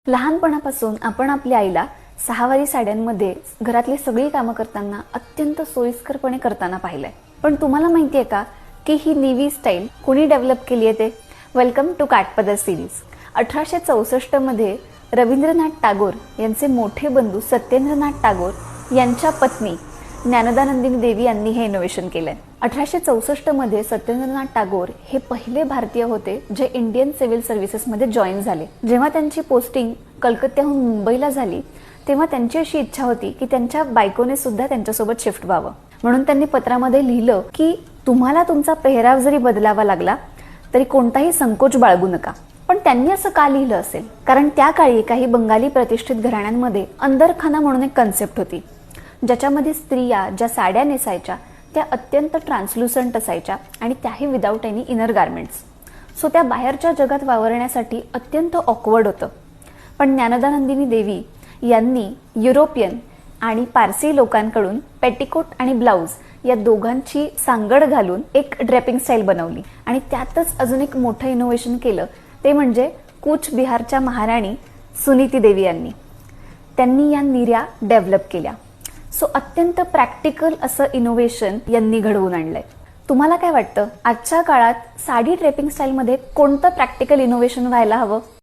लहानपणापासून आपण आपल्या आईला सहावारी साड्यांमध्ये घरातली सगळी कामं करताना अत्यंत सोयीस्करपणे करताना पाहिलंय. पण तुम्हाला माहितीये का की ही नेव्ही स्टाईल कोणी डेव्हलप केली आहे ते? Welcome to काठपदर series. 1864 मध्ये रवींद्रनाथ टागोर यांचे मोठे बंधू सत्येंद्रनाथ टागोर यांच्या पत्नी ज्ञानदानंदिनी देवी यांनी हे इनोव्हेशन केलंय. 1864 मध्ये सत्येंद्रनाथ टागोर हे पहिले भारतीय होते जे इंडियन सिव्हिल सर्व्हिसेसमध्ये जॉईन झाले. जेव्हा त्यांची पोस्टिंग कलकत्त्याहून मुंबईला झाली तेव्हा त्यांची अशी इच्छा होती की त्यांच्या बायकोने सुद्धा त्यांच्यासोबत शिफ्ट व्हावं. म्हणून त्यांनी पत्रामध्ये लिहिलं की तुम्हाला तुमचा पेहराव जरी बदलावा लागला तरी कोणताही संकोच बाळगू नका. पण त्यांनी असं का लिहिलं असेल? कारण त्या काळी काही बंगाली प्रतिष्ठित घराण्यांमध्ये अंदरखाना म्हणून एक कन्सेप्ट होती, ज्याच्यामध्ये स्त्रिया ज्या साड्या नेसायच्या त्या अत्यंत ट्रान्सलुसंट असायच्या आणि त्याही without any inner garments. So त्या बाहेरच्या जगात वावरण्यासाठी अत्यंत ऑकवर्ड होतं. पण ज्ञानदानंदिनी देवी यांनी युरोपियन आणि पारसी लोकांकडून पेटिकोट आणि ब्लाउज या दोघांची सांगड घालून एक ड्रेपिंग स्टाईल बनवली. आणि त्यातच अजून एक मोठं इनोव्हेशन केलं, ते म्हणजे कूच बिहारच्या महाराणी सुनीती देवी यांनी. त्यांनी या निर्या डेव्हलप केल्या. सो अत्यंत प्रॅक्टिकल असं इनोव्हेशन यांनी घडवून आणलंय. तुम्हाला काय वाटतं, आजच्या काळात साडी ड्रेपिंग स्टाईलमध्ये कोणतं प्रॅक्टिकल इनोव्हेशन व्हायला हवं?